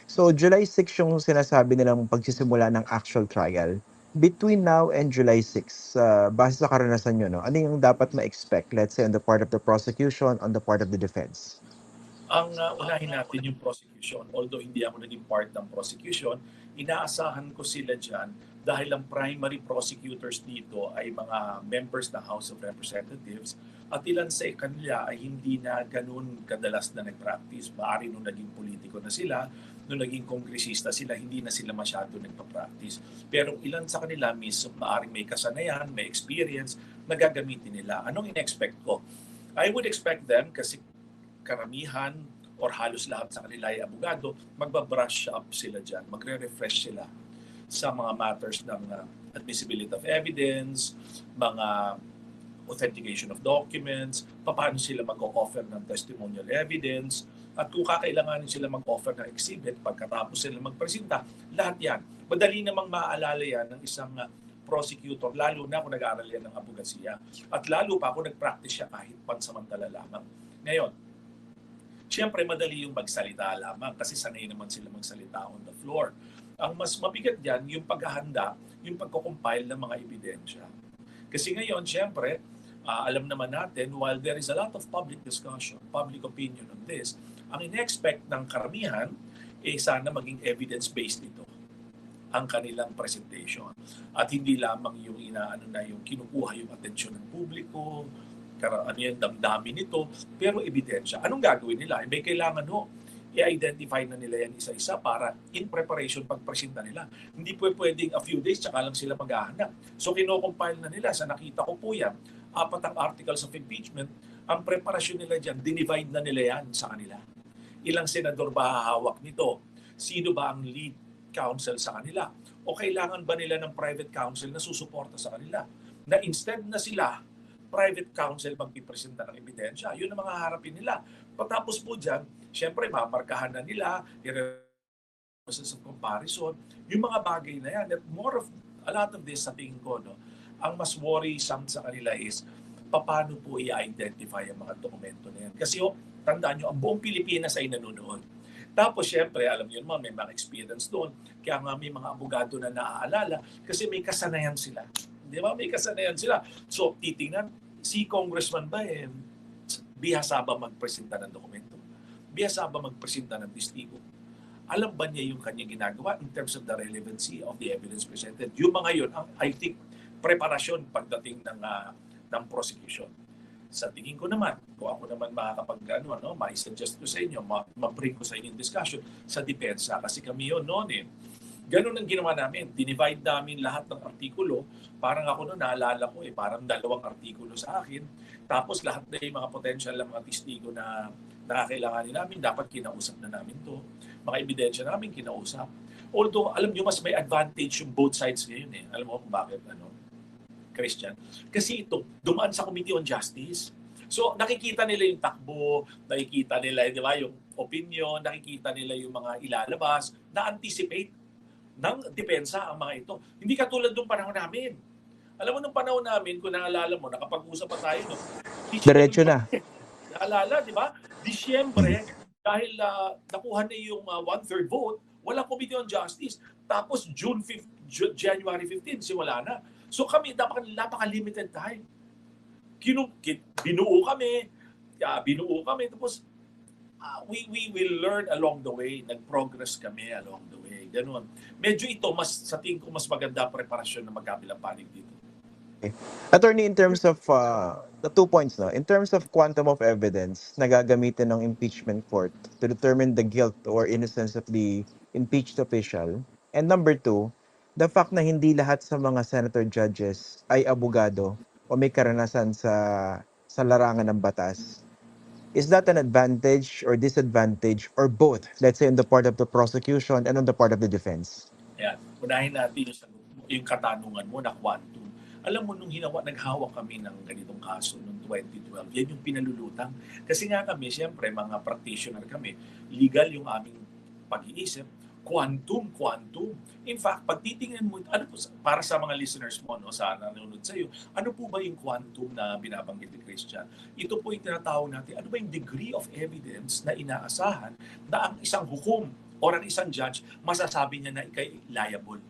So, July 6 yung sinasabi nilang pagsisimula ng actual trial. Between now and July 6, base sa karanasan nyo, no, ano yung dapat ma-expect, let's say, on the part of the prosecution, on the part of the defense? Ang unahin natin yung prosecution. Although hindi ako naging part ng prosecution, inaasahan ko sila dyan dahil ang primary prosecutors dito ay mga members ng House of Representatives at ilan sa kanila ay hindi na ganun kadalas na nag-practice. Maari nung naging politiko na sila, nung naging kongresista sila, hindi na sila masyado nagpa-practice. Pero ilan sa kanila, maaring may kasanayan, may experience, na gagamitin nila. Anong in-expect ko? I would expect them, kasi karamihan or halos lahat sa kanila ay abogado, magbabrush up sila dyan, magre-refresh sila sa mga matters ng admissibility of evidence, mga authentication of documents, paano sila mag-offer ng testimonial evidence, at kung kakailanganin sila mag-offer ng exhibit pagkatapos sila magpresenta, lahat yan. Madali namang maaalala yan ng isang prosecutor, lalo na kung nag-aaral yan ng abogasiya. At lalo pa kung nag-practice siya kahit pansamantala lamang. Ngayon, siyempre, madali yung magsalita lamang kasi sanay naman sila magsalita on the floor. Ang mas mabigat dyan, yung paghahanda, yung pagkukumpile ng mga ebidensya. Kasi ngayon, siyempre, alam naman natin, while there is a lot of public discussion, public opinion on this, ang in-expect ng karamihan, sana maging evidence-based ito ang kanilang presentation. At hindi lamang yung yung kinukuha yung atensyon ng publiko, yung damdamin nito, pero ebidensya. Anong gagawin nila? May kailangan i-identify na nila yan isa-isa para in preparation pagpresenta nila. Hindi pwedeng a few days tsaka lang sila maghahanap. So kino-compile na nila. Sa nakita ko po yan, 4 ang articles of impeachment. Ang preparasyon nila dyan, dinivide na nila yan sa kanila. Ilang senador ba hahawak nito? Sino ba ang lead counsel sa kanila? O kailangan ba nila ng private counsel na susuporta sa kanila? Na instead na sila private counsel magpipresenta ng ebidensya. Yun ang mga harapin nila. Patapos po dyan, syempre, mamarkahan na nila, process of comparison, yung mga bagay na yan. At a lot of this, sa tingin ko, ang mas worrisome sa kanila is, paano po i-identify ang mga dokumento na yan. Kasi tandaan nyo, ang buong Pilipinas ay nanonood. Tapos, syempre, alam niyo naman, may mga experience doon. Kaya nga may mga abogado na naaalala kasi may kasanayan sila. Di ba? May kasanayan sila. So, titingnan, si congressman ba bihasa ba magpresenta ng dokumento? Bihasa ba magpresenta ng testigo? Alam ba niya yung kanyang ginagawa in terms of the relevancy of the evidence presented? Yung mga yun, I think, preparasyon pagdating ng prosecution. Sa tingin ko naman, kung ako naman ma-suggest ko sa inyo, ma-bring ko sa inyo discussion sa depensa. Kasi kami yun ganun ang ginawa namin. Dinivide namin lahat ng artikulo. Parang ako naalala ko parang 2 artikulo sa akin. Tapos lahat na yung mga potential na mga testigo na nakakailanganin namin, dapat kinausap na namin to. Mga ebidensya namin kinausap. Although, alam nyo, mas may advantage yung both sides ngayon Alam mo kung bakit, Christian? Kasi ito, dumaan sa Committee on Justice. So, nakikita nila yung takbo, nakikita nila, di ba, yung opinion, nakikita nila yung mga ilalabas, na-anticipate ng depensa ang mga ito. Hindi katulad ng panahon namin. Alam mo, nung panahon namin, kung naalala mo, nakapag-usap pa tayo, Diretso na. Naalala, di ba? Disyembre, dahil nakuha na yung 1/3 vote, walang Committee on Justice. Tapos January 15, simula na. So kami, napaka-limited time. Binuo kami, tapos we will learn along the way. Nag-progress kami along the way. Ganun. Medyo ito, sa tingin ko, mas maganda preparasyon na magkabilang panig dito. Okay. Attorney, in terms of the 2 points, in terms of quantum of evidence na gagamitin ng impeachment court to determine the guilt or innocence of the impeached official, and number 2, the fact na hindi lahat sa mga senator judges ay abogado o may karanasan sa larangan ng batas. Is that an advantage or disadvantage or both, let's say, on the part of the prosecution and on the part of the defense? Yan. Unahin natin yung katanungan mo na quantum. Alam mo, nung naghawak kami ng ganitong kaso noong 2012, yan yung pinalulutang. Kasi nga kami, siyempre, mga practitioner kami, legal yung aming pag-iisip, quantum. In fact, pag titingnan mo, para sa mga listeners mo, sa nanonood sa iyo, ano po ba yung quantum na binabanggit ni Christian? Ito po yung tinatawag natin, ano ba yung degree of evidence na inaasahan na ang isang hukom or ang isang judge, masasabi niya na ikay liable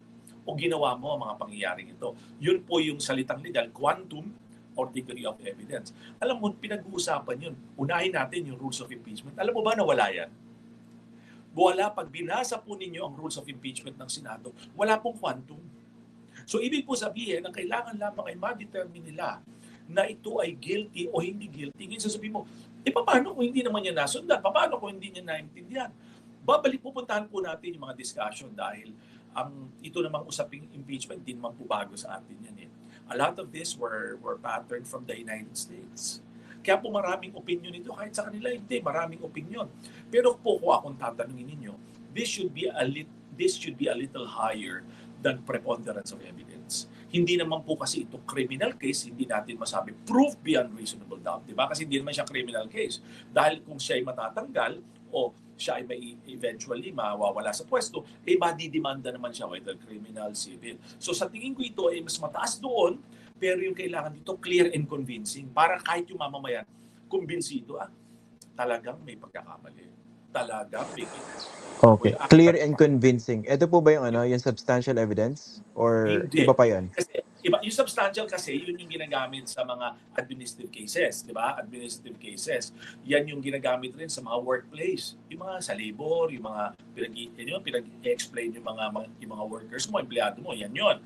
o ginawa mo ang mga pangyayaring ito. Yun po yung salitang legal, quantum or degree of evidence. Alam mo, pinag-uusapan yun. Unahin natin yung rules of impeachment. Alam mo ba na wala yan? Wala, pag binasa po ninyo ang rules of impeachment ng Senado, wala pong quantum. So ibig po sabihin, ang kailangan lamang ay ma-determine nila na ito ay guilty o hindi guilty. Ngayon sasabihin mo, paano kung hindi naman niya nasundan? Paano kung hindi niya naintindihan? Pupuntahan po natin yung mga discussion dahil ito namang usaping impeachment, din naman po bago sa atin yan eh. A lot of this were patterned from the United States. Kaya po maraming opinion ito, kahit sa kanila hindi, maraming opinion. Pero po kung akong tatanungin ninyo, this should be a little higher than preponderance of evidence. Hindi naman po kasi ito criminal case, hindi natin masabi proof beyond reasonable doubt, di ba? Kasi hindi naman siya criminal case. Dahil kung siya ay matatanggal o siya ay may eventually mawawala sa pwesto, madidemanda naman siya whether criminal, civil. So sa tingin ko ito ay mas mataas doon, pero yung kailangan dito clear and convincing para kahit yung mamamayan, kumbinsido, talagang may pagkakamali. Talagang may Okay. Clear and convincing. Ito po ba yung yung substantial evidence? Or Hindi. iba pa yun? Kasi yung substantial kasi, yun yung ginagamit sa mga administrative cases, di ba? Administrative cases. Yan yung ginagamit rin sa mga workplace. Yung mga sa labor, yung mga pinag-explain yung mga workers mo, empleyado mo, yan yun.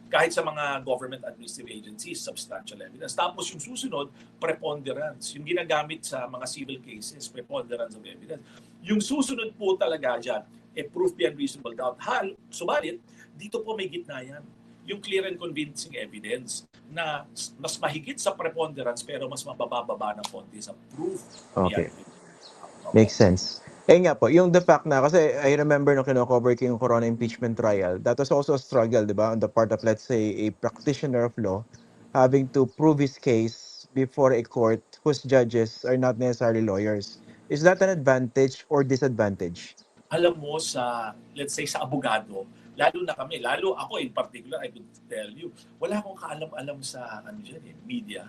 Kahit sa mga government administrative agencies, substantial evidence. Tapos yung susunod, preponderance. Yung ginagamit sa mga civil cases, preponderance of evidence. Yung susunod po talaga dyan, proof beyond reasonable doubt. Subalit, dito po may gitna yan. Yung clear and convincing evidence na mas mahigit sa preponderance pero mas mabababa ng konti sa proof. Okay. Makes sense. Nga po, yung the fact na, kasi I remember nung kino-cover ko yung Corona impeachment trial, that was also a struggle, di ba, on the part of, let's say, a practitioner of law having to prove his case before a court whose judges are not necessarily lawyers. Is that an advantage or disadvantage? Alam mo, let's say sa abogado, lalo ako in particular, I could tell you, wala akong kaalam-alam sa media.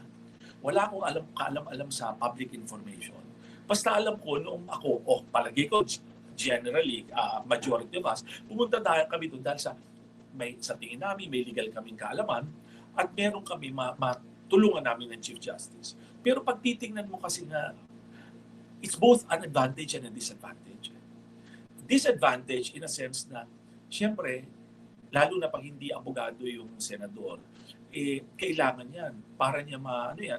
Wala akong kaalam-alam sa public information. Basta alam ko noong ako, palagi ko generally, majority of us, pumunta kami doon dahil sa tingin namin may legal kaming kaalaman at meron kami matulungan namin ng Chief Justice. Pero pag titingnan mo kasi nga, it's both an advantage and a disadvantage. Disadvantage in a sense na, siyempre, lalo na pag hindi abogado yung senador, kailangan yan. Para niya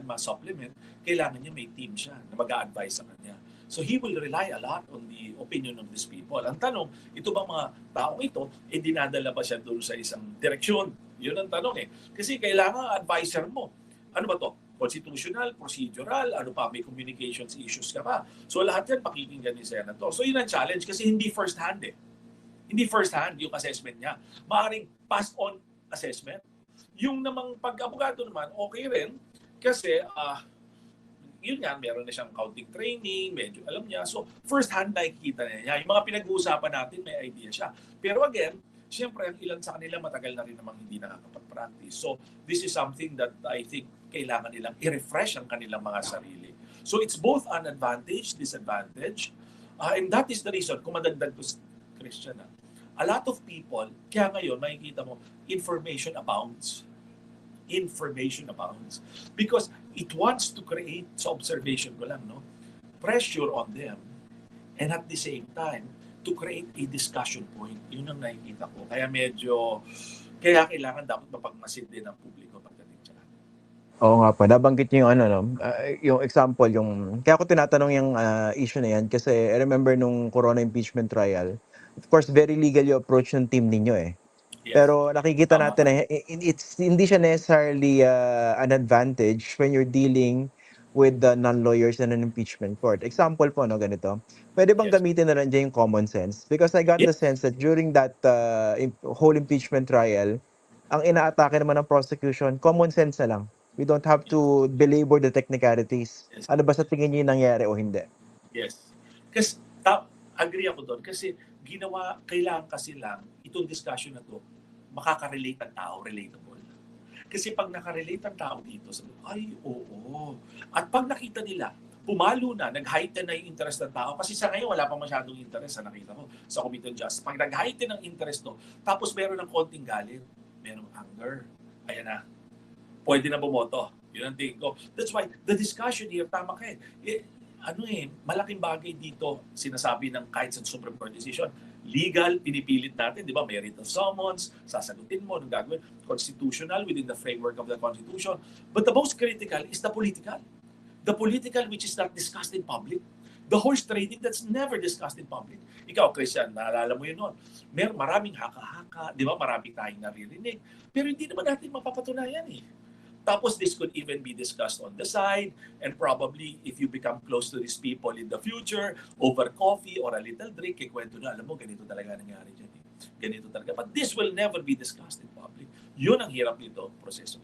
ma-supplement, kailangan niya may team siya na mag-a-advise sa kanya. So he will rely a lot on the opinion of these people. Ang tanong, ito bang mga taong ito, dinadala ba siya doon sa isang direksyon? Yun ang tanong eh. Kasi kailangan advisor mo. Ano ba to? Constitutional, procedural, ano pa, may communications issues ka pa. So lahat yan pakikinggan ni Senator. So yun ang challenge kasi hindi first hand eh. Hindi first hand yung assessment niya. Maaring passed on assessment. Yung namang pag-abogado naman, okay rin kasi yun nga, meron na siyang counting training, medyo alam niya. So first hand nakikita niya. Yung mga pinag-uusapan natin, may idea siya. Pero again, siyempre, ang ilan sa kanila matagal na rin namang hindi nakakapag-practice. So this is something that I think kailangan nilang i-refresh ang kanilang mga sarili. So it's both an advantage, disadvantage. And that is the reason, kung madagdag ko, Christian, a lot of people, kaya ngayon, makikita mo, information abounds. Information abounds. Because it wants to create, sa observation ko lang, pressure on them. And at the same time, to create a discussion point. Yun ang nakikita ko. Kaya kailangan dapat mapagmasid din ng publiko pagdating dyan. Oo nga po, nabanggit niyo yung yung example, kaya ko tinatanong yung issue na yan kasi I remember nung Corona impeachment trial, of course, very legal yung approach ng team ninyo eh. Yes. Pero nakikita Tama. natin na hindi siya necessarily an advantage when you're dealing with the non-lawyers in an impeachment court. Example po, ganito. Pwede bang Yes. gamitin na lang dyan yung common sense? Because I got the sense that during that whole impeachment trial, ang inaatake naman ng prosecution, common sense na lang. We don't have to belabor the technicalities. Yes. Ano ba sa tingin niyo yung nangyari o hindi? Yes. Kasi, agree ako doon. Kasi kailangan kasi lang, itong discussion na to, makaka-relate ang tao, relatable. Kasi pag nakarelate ang tao dito, sabi, ay, oo. At pag nakita nila, pumalo na, nag-heighten na yung interest ng tao. Kasi sa ngayon, wala pang masyadong interest, sa nakita ko sa Committee on Justice. Pag nag-heighten ng interest to, tapos meron ng konting galit, merong anger, ayan na, pwede na bumoto. Yun ang tingin ko. That's why the discussion here, tama ka malaking bagay dito, sinasabi ng kahit sa Supreme Court decision, legal, pinipilit natin, di ba, merit of summons, sasagutin mo, anong gagawin, constitutional, within the framework of the Constitution. But the most critical is the political. The political which is not discussed in public. The horse trading that's never discussed in public. Ikaw, Christian, naalala mo yun noon. Maraming haka-haka, di ba? Maraming tayong naririnig. Pero hindi naman natin mapapatunayan eh. Tapos this could even be discussed on the side, and probably if you become close to these people in the future, over coffee or a little drink, kikwento na, alam mo, ganito talaga nangyari dyan. Ganito talaga. But this will never be discussed in public. Yun ang hirap nito, proseso.